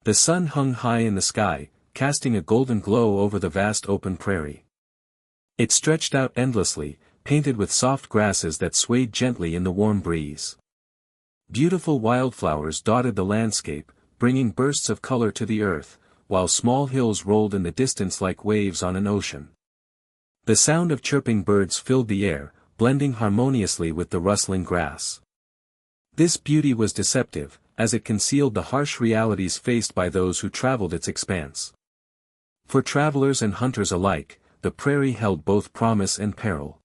The sun hung high in the sky, casting a golden glow over the vast open prairie. It stretched out endlessly, painted with soft grasses that swayed gently in the warm breeze. Beautiful wildflowers dotted the landscape, bringing bursts of color to the earth, while small hills rolled in the distance like waves on an ocean. The sound of chirping birds filled the air, blending harmoniously with the rustling grass. This beauty was deceptive, as it concealed the harsh realities faced by those who traveled its expanse. For travelers and hunters alike, the prairie held both promise and peril.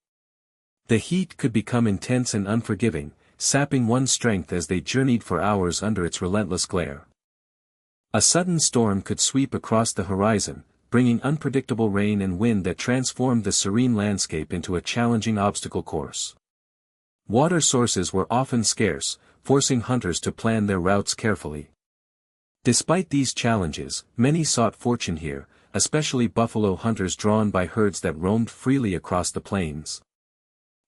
The heat could become intense and unforgiving, sapping one's strength as they journeyed for hours under its relentless glare. A sudden storm could sweep across the horizon, bringing unpredictable rain and wind that transformed the serene landscape into a challenging obstacle course. Water sources were often scarce, forcing hunters to plan their routes carefully. Despite these challenges, many sought fortune here, especially buffalo hunters drawn by herds that roamed freely across the plains.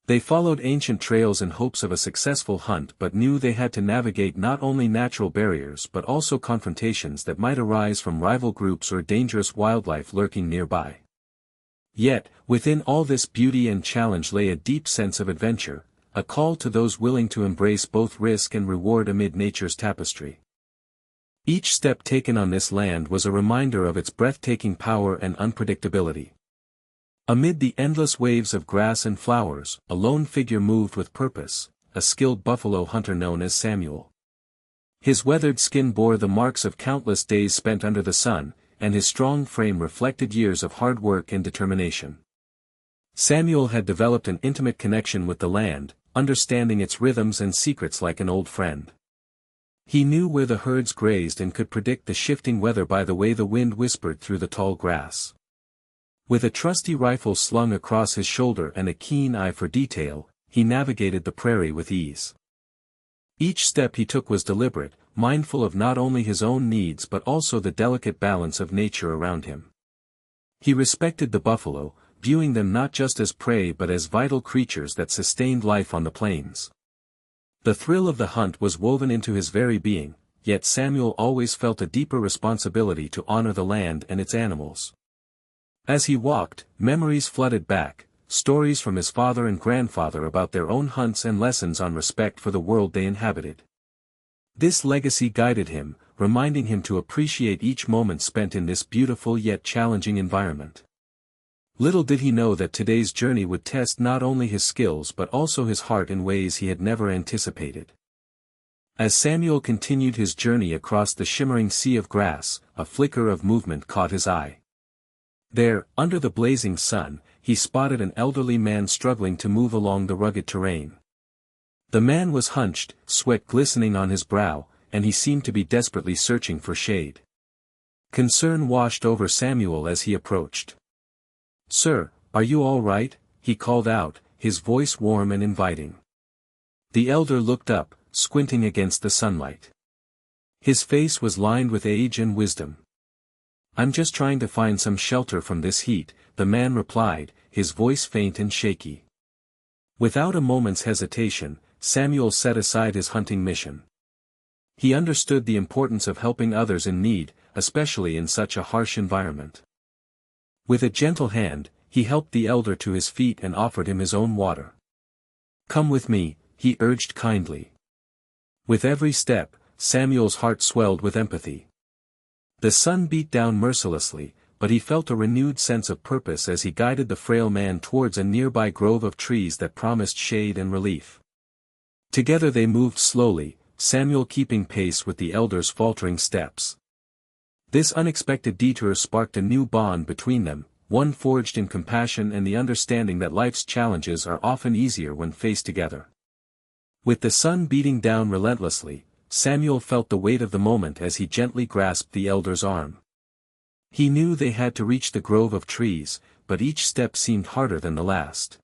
They followed ancient trails in hopes of a successful hunt but knew they had to navigate not only natural barriers but also confrontations that might arise from rival groups or dangerous wildlife lurking nearby. Yet, within all this beauty and challenge lay a deep sense of adventure, a call to those willing to embrace both risk and reward amid nature's tapestry. Each step taken on this land was a reminder of its breathtaking power and unpredictability. Amid the endless waves of grass and flowers, a lone figure moved with purpose, a skilled buffalo hunter known as Samuel. His weathered skin bore the marks of countless days spent under the sun, and his strong frame reflected years of hard work and determination. Samuel had developed an intimate connection with the land, understanding its rhythms and secrets like an old friend. He knew where the herds grazed and could predict the shifting weather by the way the wind whispered through the tall grass. With a trusty rifle slung across his shoulder and a keen eye for detail, he navigated the prairie with ease. Each step he took was deliberate, mindful of not only his own needs but also the delicate balance of nature around him. He respected the buffalo, viewing them not just as prey but as vital creatures that sustained life on the plains. The thrill of the hunt was woven into his very being, yet Samuel always felt a deeper responsibility to honor the land and its animals. As he walked, memories flooded back, stories from his father and grandfather about their own hunts and lessons on respect for the world they inhabited. This legacy guided him, reminding him to appreciate each moment spent in this beautiful yet challenging environment. Little did he know that today's journey would test not only his skills but also his heart in ways he had never anticipated. As Samuel continued his journey across the shimmering sea of grass, a flicker of movement caught his eye. There, under the blazing sun, he spotted an elderly man struggling to move along the rugged terrain. The man was hunched, sweat glistening on his brow, and he seemed to be desperately searching for shade. Concern washed over Samuel as he approached. "Sir, are you all right?" he called out, his voice warm and inviting. The elder looked up, squinting against the sunlight. His face was lined with age and wisdom. "I'm just trying to find some shelter from this heat," the man replied, his voice faint and shaky. Without a moment's hesitation, Samuel set aside his hunting mission. He understood the importance of helping others in need, especially in such a harsh environment. With a gentle hand, he helped the elder to his feet and offered him his own water. "Come with me," he urged kindly. With every step, Samuel's heart swelled with empathy. The sun beat down mercilessly, but he felt a renewed sense of purpose as he guided the frail man towards a nearby grove of trees that promised shade and relief. Together they moved slowly, Samuel keeping pace with the elder's faltering steps. This unexpected detour sparked a new bond between them, one forged in compassion and the understanding that life's challenges are often easier when faced together. With the sun beating down relentlessly, Samuel felt the weight of the moment as he gently grasped the elder's arm. He knew they had to reach the grove of trees, but each step seemed harder than the last.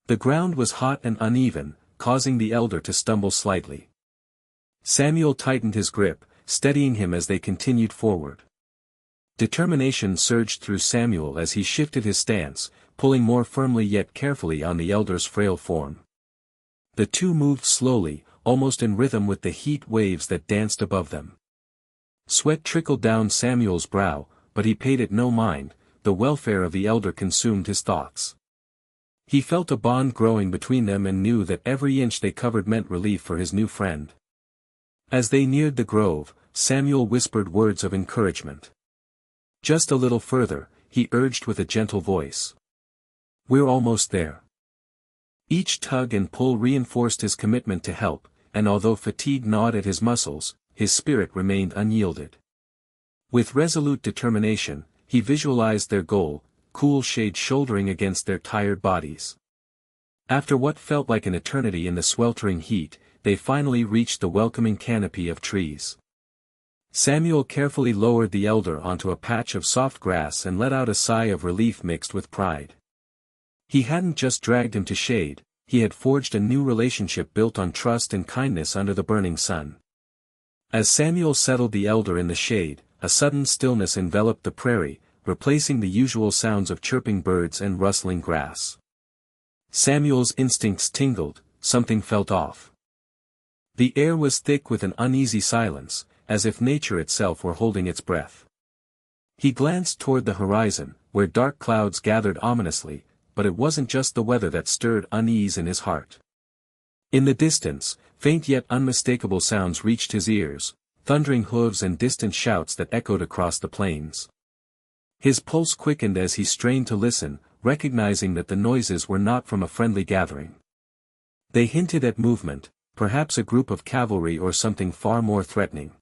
The ground was hot and uneven, causing the elder to stumble slightly. Samuel tightened his grip, steadying him as they continued forward. Determination surged through Samuel as he shifted his stance, pulling more firmly yet carefully on the elder's frail form. The two moved slowly, almost in rhythm with the heat waves that danced above them. Sweat trickled down Samuel's brow, but he paid it no mind. The welfare of the elder consumed his thoughts. He felt a bond growing between them and knew that every inch they covered meant relief for his new friend. As they neared the grove, Samuel whispered words of encouragement. "Just a little further," he urged with a gentle voice. "We're almost there." Each tug and pull reinforced his commitment to help, and although fatigue gnawed at his muscles, his spirit remained unyielded. With resolute determination, he visualized their goal, cool shade shouldering against their tired bodies. After what felt like an eternity in the sweltering heat, they finally reached the welcoming canopy of trees. Samuel carefully lowered the elder onto a patch of soft grass and let out a sigh of relief mixed with pride. He hadn't just dragged him to shade, he had forged a new relationship built on trust and kindness under the burning sun. As Samuel settled the elder in the shade, a sudden stillness enveloped the prairie, replacing the usual sounds of chirping birds and rustling grass. Samuel's instincts tingled, something felt off. The air was thick with an uneasy silence, as if nature itself were holding its breath. He glanced toward the horizon, where dark clouds gathered ominously, but it wasn't just the weather that stirred unease in his heart. In the distance, faint yet unmistakable sounds reached his ears, thundering hooves and distant shouts that echoed across the plains. His pulse quickened as he strained to listen, recognizing that the noises were not from a friendly gathering. They hinted at movement, perhaps a group of cavalry or something far more threatening.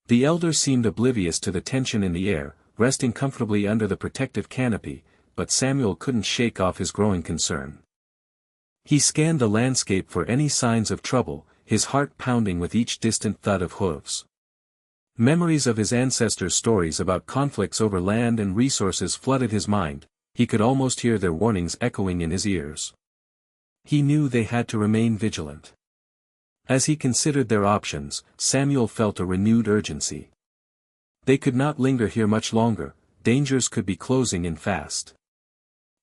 The elder seemed oblivious to the tension in the air, resting comfortably under the protective canopy, but Samuel couldn't shake off his growing concern. He scanned the landscape for any signs of trouble, his heart pounding with each distant thud of hooves. Memories of his ancestors' stories about conflicts over land and resources flooded his mind, he could almost hear their warnings echoing in his ears. He knew they had to remain vigilant. As he considered their options, Samuel felt a renewed urgency. They could not linger here much longer, dangers could be closing in fast.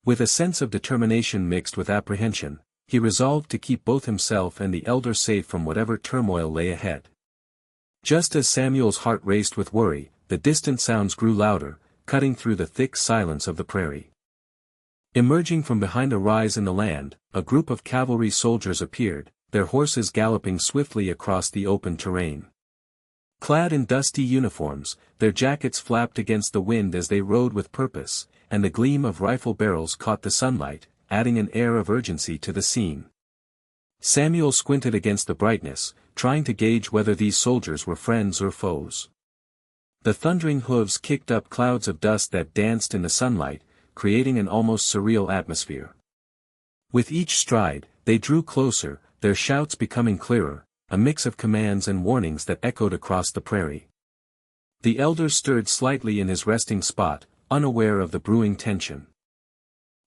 With a sense of determination mixed with apprehension, he resolved to keep both himself and the elder safe from whatever turmoil lay ahead. Just as Samuel's heart raced with worry, the distant sounds grew louder, cutting through the thick silence of the prairie. Emerging from behind a rise in the land, a group of cavalry soldiers appeared, their horses galloping swiftly across the open terrain. Clad in dusty uniforms, their jackets flapped against the wind as they rode with purpose, and the gleam of rifle barrels caught the sunlight, adding an air of urgency to the scene. Samuel squinted against the brightness, trying to gauge whether these soldiers were friends or foes. The thundering hooves kicked up clouds of dust that danced in the sunlight, creating an almost surreal atmosphere. With each stride, they drew closer, their shouts becoming clearer, a mix of commands and warnings that echoed across the prairie. The elder stirred slightly in his resting spot, unaware of the brewing tension.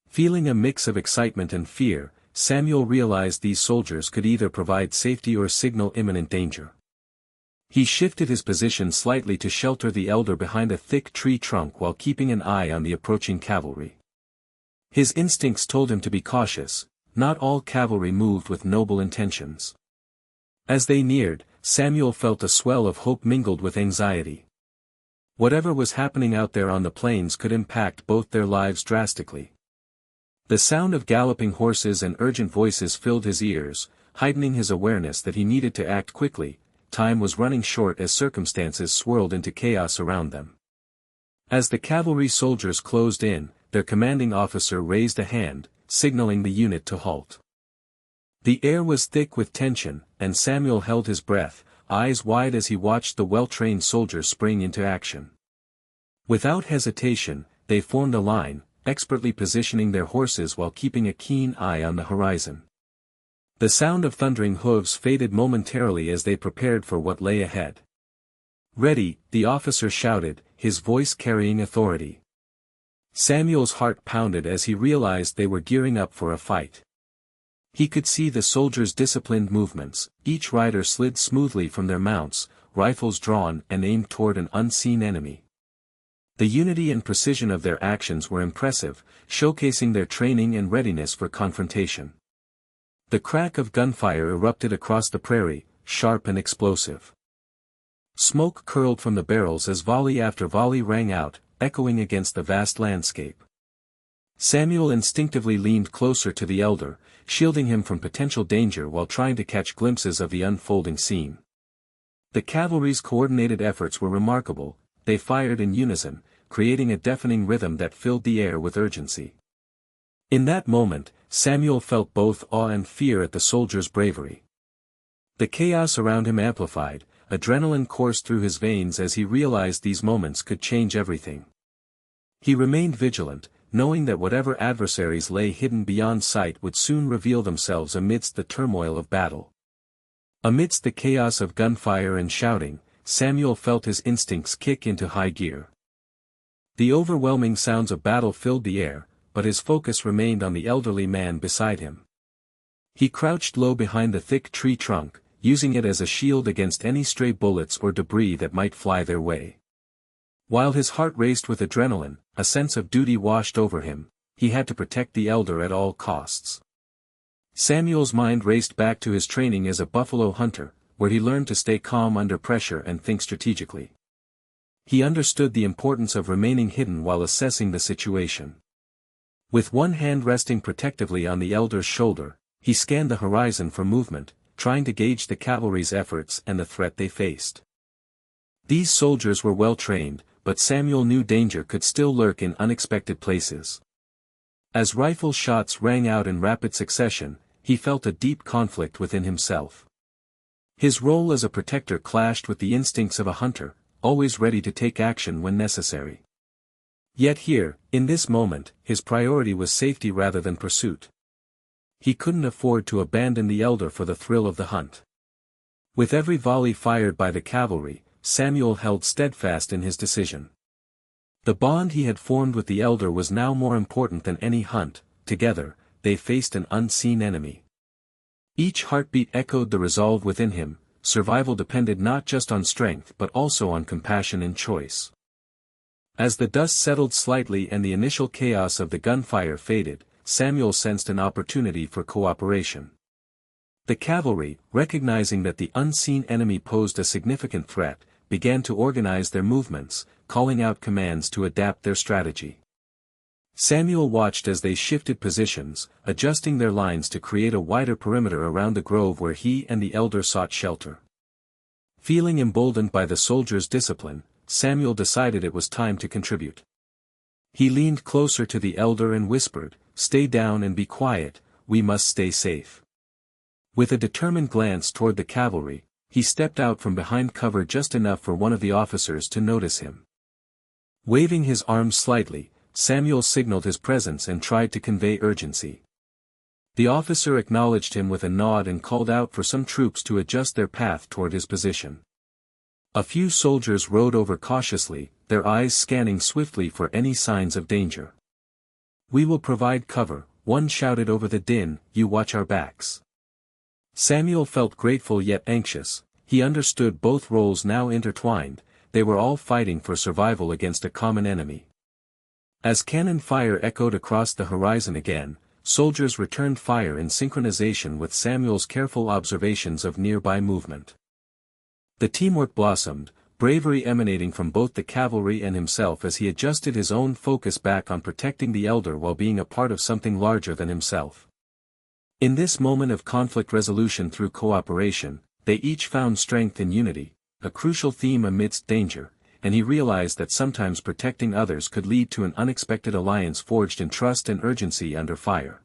Feeling a mix of excitement and fear, Samuel realized these soldiers could either provide safety or signal imminent danger. He shifted his position slightly to shelter the elder behind a thick tree trunk while keeping an eye on the approaching cavalry. His instincts told him to be cautious, not all cavalry moved with noble intentions. As they neared, Samuel felt a swell of hope mingled with anxiety. Whatever was happening out there on the plains could impact both their lives drastically. The sound of galloping horses and urgent voices filled his ears, heightening his awareness that he needed to act quickly. Time was running short as circumstances swirled into chaos around them. As the cavalry soldiers closed in, their commanding officer raised a hand, signaling the unit to halt. The air was thick with tension, and Samuel held his breath, eyes wide as he watched the well-trained soldiers spring into action. Without hesitation, they formed a line, expertly positioning their horses while keeping a keen eye on the horizon. The sound of thundering hooves faded momentarily as they prepared for what lay ahead. "Ready," the officer shouted, his voice carrying authority. Samuel's heart pounded as he realized they were gearing up for a fight. He could see the soldiers' disciplined movements, each rider slid smoothly from their mounts, rifles drawn and aimed toward an unseen enemy. The unity and precision of their actions were impressive, showcasing their training and readiness for confrontation. The crack of gunfire erupted across the prairie, sharp and explosive. Smoke curled from the barrels as volley after volley rang out, echoing against the vast landscape. Samuel instinctively leaned closer to the elder, shielding him from potential danger while trying to catch glimpses of the unfolding scene. The cavalry's coordinated efforts were remarkable. They fired in unison, creating a deafening rhythm that filled the air with urgency. In that moment, Samuel felt both awe and fear at the soldiers' bravery. The chaos around him amplified, adrenaline coursed through his veins as he realized these moments could change everything. He remained vigilant, knowing that whatever adversaries lay hidden beyond sight would soon reveal themselves amidst the turmoil of battle. Amidst the chaos of gunfire and shouting, Samuel felt his instincts kick into high gear. The overwhelming sounds of battle filled the air, but his focus remained on the elderly man beside him. He crouched low behind the thick tree trunk, using it as a shield against any stray bullets or debris that might fly their way. While his heart raced with adrenaline, a sense of duty washed over him. He had to protect the elder at all costs. Samuel's mind raced back to his training as a buffalo hunter, where he learned to stay calm under pressure and think strategically. He understood the importance of remaining hidden while assessing the situation. With one hand resting protectively on the elder's shoulder, he scanned the horizon for movement, trying to gauge the cavalry's efforts and the threat they faced. These soldiers were well trained, but Samuel knew danger could still lurk in unexpected places. As rifle shots rang out in rapid succession, he felt a deep conflict within himself. His role as a protector clashed with the instincts of a hunter, always ready to take action when necessary. Yet here, in this moment, his priority was safety rather than pursuit. He couldn't afford to abandon the elder for the thrill of the hunt. With every volley fired by the cavalry, Samuel held steadfast in his decision. The bond he had formed with the elder was now more important than any hunt. Together, they faced an unseen enemy. Each heartbeat echoed the resolve within him. Survival depended not just on strength but also on compassion and choice. As the dust settled slightly and the initial chaos of the gunfire faded, Samuel sensed an opportunity for cooperation. The cavalry, recognizing that the unseen enemy posed a significant threat, began to organize their movements, calling out commands to adapt their strategy. Samuel watched as they shifted positions, adjusting their lines to create a wider perimeter around the grove where he and the elder sought shelter. Feeling emboldened by the soldiers' discipline, Samuel decided it was time to contribute. He leaned closer to the elder and whispered, "Stay down and be quiet, we must stay safe." With a determined glance toward the cavalry, he stepped out from behind cover just enough for one of the officers to notice him. Waving his arms slightly, Samuel signaled his presence and tried to convey urgency. The officer acknowledged him with a nod and called out for some troops to adjust their path toward his position. A few soldiers rode over cautiously, their eyes scanning swiftly for any signs of danger. "We will provide cover," one shouted over the din, "you watch our backs." Samuel felt grateful yet anxious. He understood both roles now intertwined. They were all fighting for survival against a common enemy. As cannon fire echoed across the horizon again, soldiers returned fire in synchronization with Samuel's careful observations of nearby movement. The teamwork blossomed, bravery emanating from both the cavalry and himself as he adjusted his own focus back on protecting the elder while being a part of something larger than himself. In this moment of conflict resolution through cooperation, they each found strength in unity, a crucial theme amidst danger, and he realized that sometimes protecting others could lead to an unexpected alliance forged in trust and urgency under fire.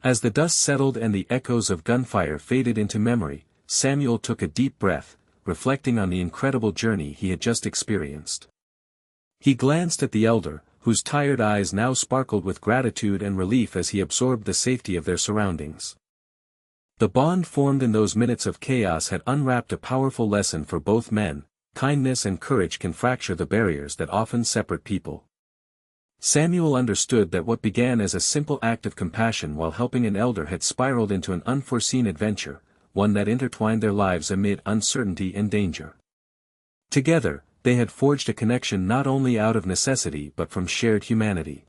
As the dust settled and the echoes of gunfire faded into memory, Samuel took a deep breath, reflecting on the incredible journey he had just experienced. He glanced at the elder, whose tired eyes now sparkled with gratitude and relief as he absorbed the safety of their surroundings. The bond formed in those minutes of chaos had unwrapped a powerful lesson for both men. Kindness and courage can fracture the barriers that often separate people. Samuel understood that what began as a simple act of compassion while helping an elder had spiraled into an unforeseen adventure, one that intertwined their lives amid uncertainty and danger. Together, they had forged a connection not only out of necessity but from shared humanity.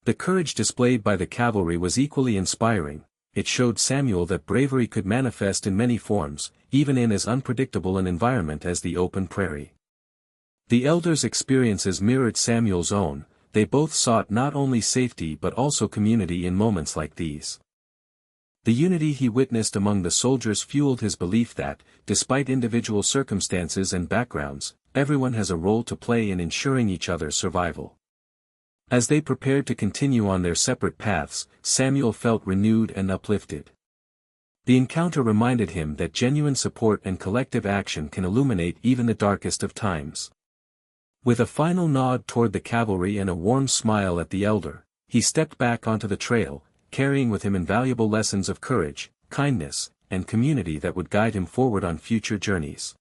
The courage displayed by the cavalry was equally inspiring. it showed Samuel that bravery could manifest in many forms, even in as unpredictable an environment as the open prairie. The elders' experiences mirrored Samuel's own. They both sought not only safety but also community in moments like these. The unity he witnessed among the soldiers fueled his belief that, despite individual circumstances and backgrounds, everyone has a role to play in ensuring each other's survival. As they prepared to continue on their separate paths, Samuel felt renewed and uplifted. The encounter reminded him that genuine support and collective action can illuminate even the darkest of times. With a final nod toward the cavalry and a warm smile at the elder, he stepped back onto the trail, carrying with him invaluable lessons of courage, kindness, and community that would guide him forward on future journeys.